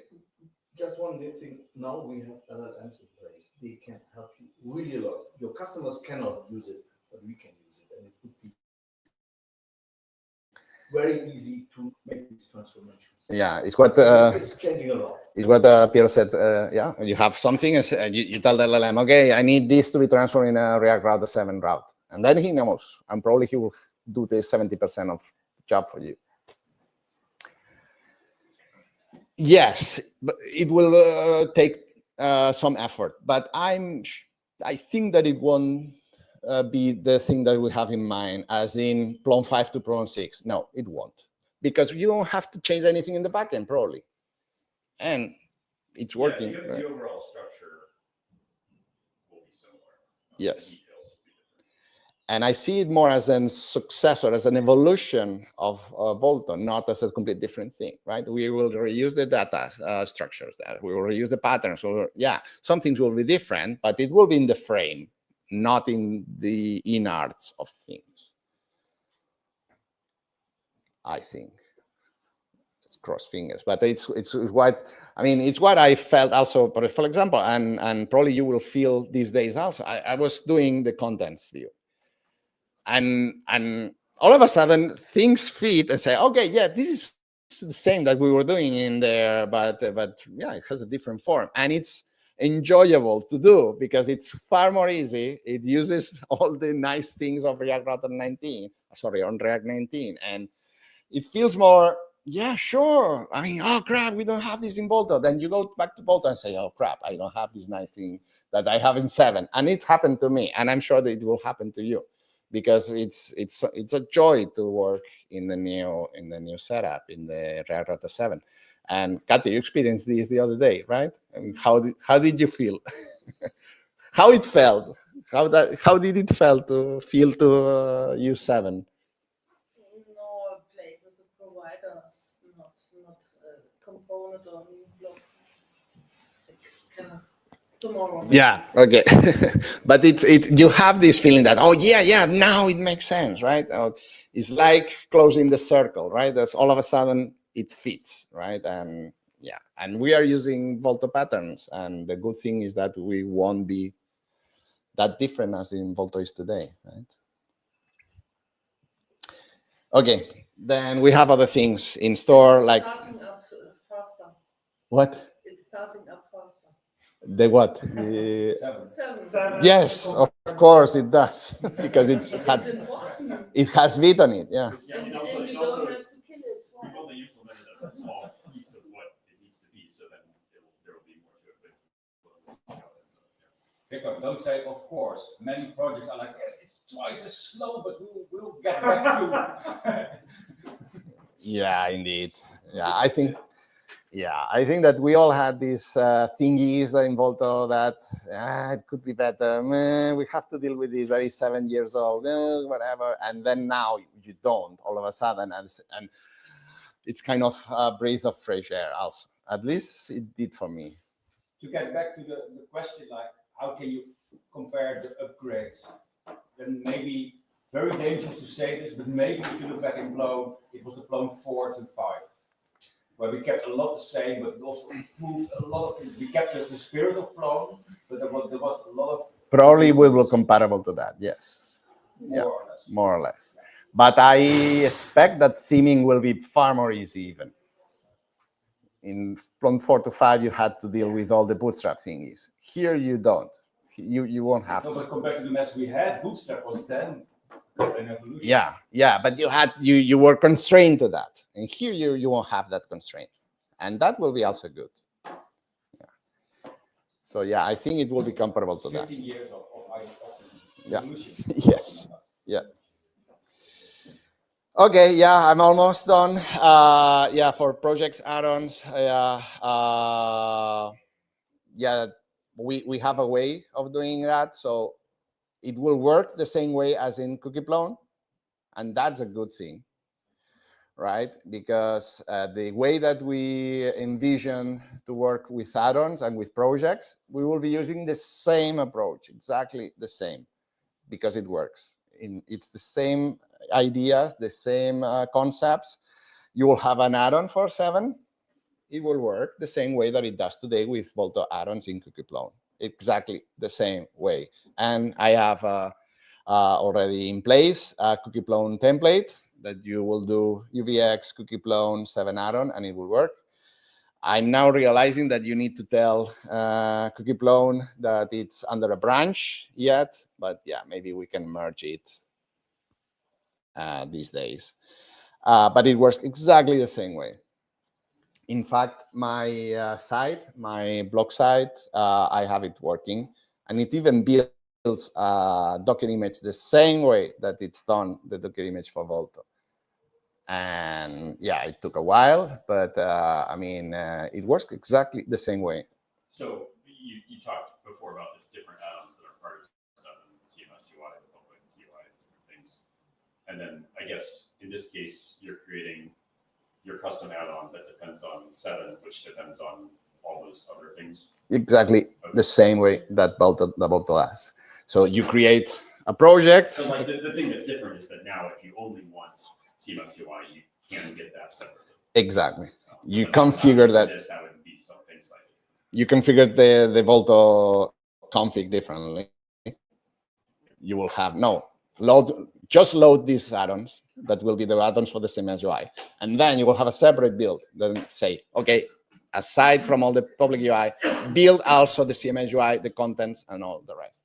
Just one thing, now we have LLMs in place. They can help you really a lot. Your customers cannot use it, but we can use it. And it would be very easy to make these transformations. Yeah, it's what it's changing a lot. It's what Piero said. Yeah, you have something, and you tell the LLM, okay, I need this to be transformed in a React Router 7 route, and then he knows, and probably he will do the 70% of the job for you. Yes, but it will take some effort, but I think that it won't be the thing that we have in mind, as in Plone 5 to Plone 6. No, it won't, because you don't have to change anything in the backend, probably, and it's working. Yeah, right? the overall structure will be similar. Yes. The details will be different. And I see it more as a successor, as an evolution of Volto, not as a complete different thing, right? We will reuse the data structures there. We will reuse the patterns. Yeah, some things will be different, but it will be in the frame, not in the innards of things, I think. Let's cross fingers. But it's what, I mean, it's what I felt also, but for example, and probably you will feel these days also, I was doing the contents view. And all of a sudden things fit and say, okay, yeah, this is the same that we were doing in there, but yeah, it has a different form, and it's enjoyable to do because it's far more easy. It uses all the nice things of React Router 19, sorry, on React 19, and it feels more, yeah, sure. I mean, oh crap, we don't have this in Volto. Then you go back to Volto and say, oh crap, I don't have this nice thing that I have in 7, and it happened to me, and I'm sure that it will happen to you. because it's a joy to work in the new setup in the Railroad 7. And Katya, you experienced this the other day, right? I mean, how did you feel? How it felt? How did it feel to use 7? No, I played with the providers, not component or new block. Tomorrow. Yeah. Okay. But you have this feeling that, oh yeah, now it makes sense, right? It's like closing the circle, right? That's all of a sudden it fits, right? And yeah, and we are using Volto patterns, and the good thing is that we won't be that different as in Volto is today, right? Okay, then we have other things in store, It's like starting up faster. what? It's starting up faster. The what? Seven. Yes, of course it does, because It's important. it has bit on it, yeah. Yeah, And, and also, and you and don't also have to kill it we've twice. only implemented a small piece of what it needs to be, so then there will be more to it. But Victor, don't say of course. Many projects are like, yes, it's twice as slow, but we'll get back to. Yeah, indeed. Yeah, I think that we all had these thingies in Volto that it could be better. We have to deal with this. That is 7 years old, whatever. And then now you don't all of a sudden, and it's kind of a breath of fresh air. Also, at least it did for me. To get back to the question, like, how can you compare the upgrades? Then maybe very dangerous to say this, but maybe if you look back in Plone, it was the Plone 4 to 5. Where we kept a lot the same, but we also improved a lot of things. We kept the spirit of Plone, but there was a lot of Probably we will comparable to that, yes. More or less. But I expect that theming will be far more easy even. In Plone 4 to 5, you had to deal with all the bootstrap thingies. Here you don't. You won't have No, to. but compared to the mess we had, Bootstrap was then an evolution. Yeah, but you were constrained to that, and here you won't have that constraint, and that will be also good. Yeah. So yeah, I think it will be comparable to that. 15 years of Yeah. evolution. Yes. Yeah. Okay. Yeah, I'm almost done. Yeah, for projects add-ons. Yeah, we have a way of doing that, so it will work the same way as in Cookie Plone, and that's a good thing, right? Because the way that we envision to work with add-ons and with projects, we will be using the same approach, exactly the same, because it works. It's the same ideas, the same concepts. You will have an add-on for 7. It will work the same way that it does today with Volto add-ons in Cookie Plone, exactly the same way. And I have already in place a Cookie Plone template that you will do UVX Cookie Plone 7 add-on, and it will work. I'm now realizing that you need to tell Cookie Plone that it's under a branch yet, but yeah, maybe we can merge it these days. But it works exactly the same way. In fact, my site, my blog site, I have it working, and it even builds a Docker image the same way that it's done the Docker image for Volto. And yeah, it took a while, but I mean, it works exactly the same way. So you talked before about the different add-ons that are part of 7, CMS UI, the public UI, different things. And then I guess in this case, you're creating your custom add-on that depends on 7, which depends on all those other things. Exactly the same way that Volto has. So you create a project. So like the thing that's different is that now if you only want CMS UI, you can get that separately. Exactly. You configure that. That would be something slightly. You configure the Volto config differently. You will have just load these add-ons. That will be the add-ons for the CMS UI. And then you will have a separate build that say, okay, aside from all the public UI, build also the CMS UI, the contents, and all the rest.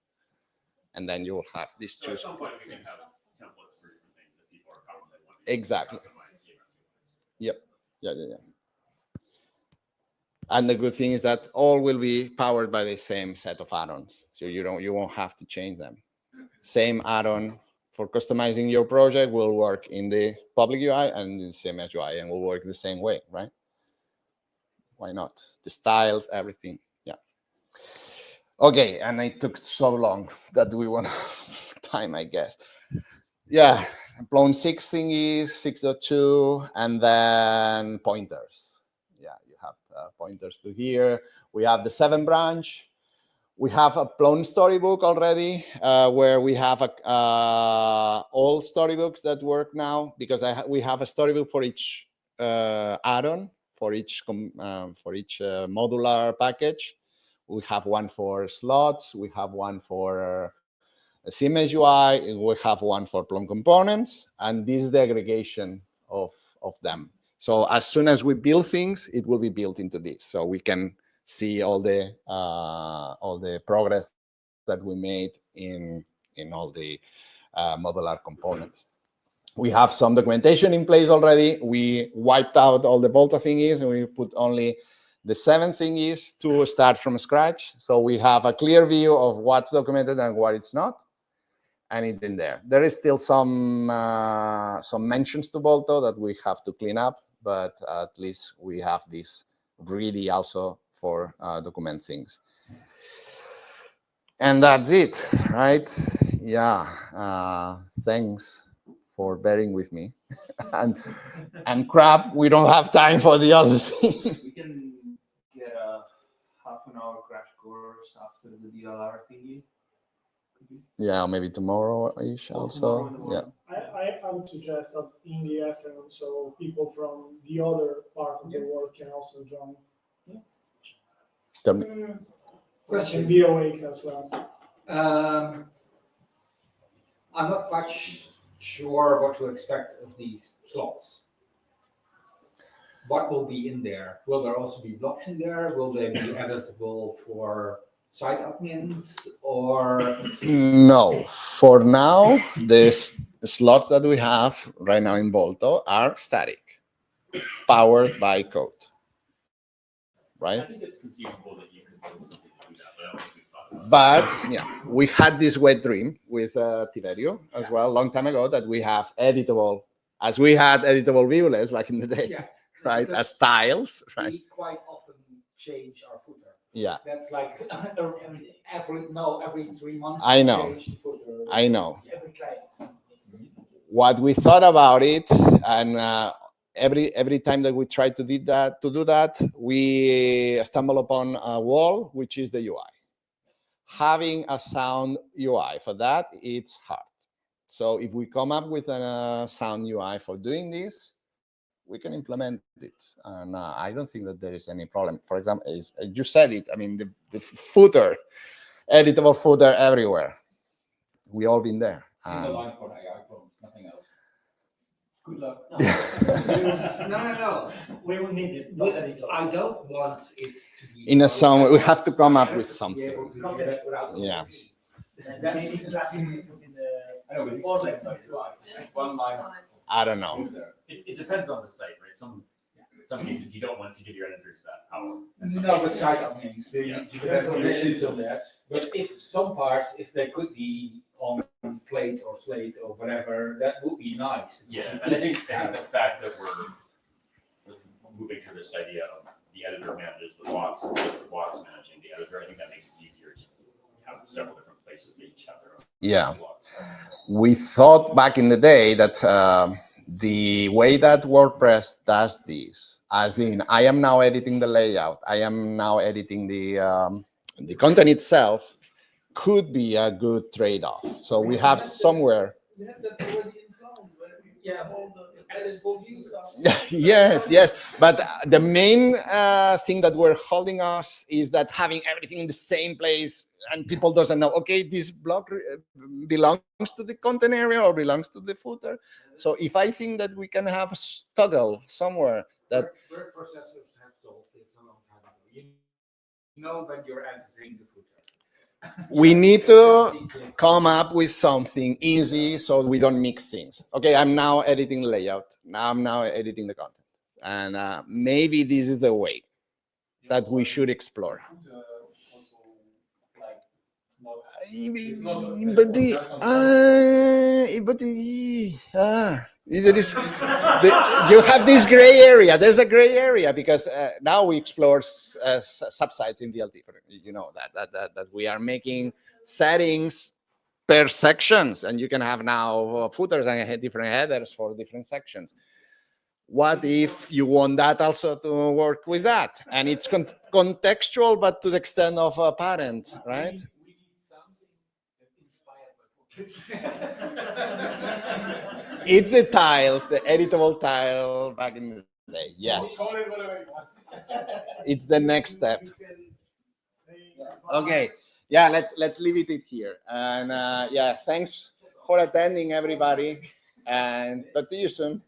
And then you will have these two. So at some point we can have templates for different things that people are probably wanting. Exactly. Customize CMS UI. Yep. Yeah. And the good thing is that all will be powered by the same set of add-ons. So you won't have to change them. Same add-on for customizing your project will work in the public UI and in CMS UI, and will work the same way, right? Why not? The styles, everything. Yeah. Okay, and it took so long that we want time, I guess. Yeah, Plone 6 thingies, 6.2, and then pointers. Yeah, you have pointers to here. We have the 7 branch. We have a Plone storybook already, where we have all storybooks that work now, because we have a storybook for each add-on, for each modular package. We have one for slots. We have one for CMS UI. We have one for Plone components, and this is the aggregation of them. So as soon as we build things, it will be built into this, so we can see all the progress that we made in all the modular components. We have some documentation in place already. We wiped out all the Volta thingies, and we put only the 7 thingies to start from scratch. So we have a clear view of what's documented and what it's not, and it's in there. There is still some mentions to Volta that we have to clean up, but at least we have this ready also for document things. And that's it, right? Yeah. Thanks for bearing with me. and crap, we don't have time for the other thing. We can get a half-an-hour crash course after the DLR thingy. Yeah, maybe tomorrow-ish also. Yeah. I would suggest that in the afternoon, so people from the other part of the world can also join. Tell me. Question be awake as well. I'm not quite sure what to expect of these slots. What will be in there? Will there also be blocks in there? Will they be editable for site admins or? No, for now, the slots that we have right now in Volto are static, powered by code, right? I think it's conceivable that you could build something to do that, but I don't think we've thought about it. But yeah, we had this wet dream with Tiberio as well, a long time ago, that we have editable, as we had editable views back in the day, Yeah, right? because As tiles, right? we quite often change our footer. Yeah, That's like every 3 months. I we know. change the footer. I know. Every claim. What we thought about it, and every time that we try to do that, we stumble upon a wall, which is the UI. Having a sound UI for that, it's hard. So if we come up with a sound UI for doing this, we can implement it. And I don't think that there is any problem. For example, you said it, I mean, the footer, editable footer everywhere. We all been there. Single line for AI clone, nothing else. Good luck. No. We will need it. I don't want it to be. In a sound, we have to come up with To be something. able to do that without Yeah. Maybe classically put in the I know, but it's one line. I don't know. It depends on the site, right? In some cases, you don't want to give your editors that power. And some No, but cases- side admins, Yeah. you have conditions on that. But if some parts, if they could be on plate or slate or whatever, that would be nice. Yeah, and I think the fact that we're moving to this idea of the editor manages the blocks instead of the blocks managing the editor, I think that makes it easier to have several different places that each have their own Yeah. blocks. We thought back in the day that the way that WordPress does this, as in, I am now editing the layout, I am now editing the content itself, could be a good trade-off. So we have somewhere. We have that already in Plone, where we have all the editable views. Yes. But the main thing that we're holding us is that having everything in the same place, and people doesn't know, okay, this block belongs to the content area or belongs to the footer. So if I think that we can have a toggle somewhere that Word processors have solved this a long time ago. You know when you're entering the footer. we need to come up with something easy so we don't mix things. Okay, I'm now editing layout. Now I'm now editing the content. And maybe this is the way that we should explore. Also, like There is you have this gray area. There's a gray area because now we explore subsites in VLT. You know that we are making settings per sections, and you can have now footers and different headers for different sections. What if you want that also to work with that? And it's contextual, but to the extent of a parent, right? We need something that inspired by pockets. It's the tiles, the editable tile back in the day. Yes. Call it whatever you want. It's the next step. You can say Okay. Yeah, let's leave it here. And yeah, thanks for attending, everybody. And talk to you soon.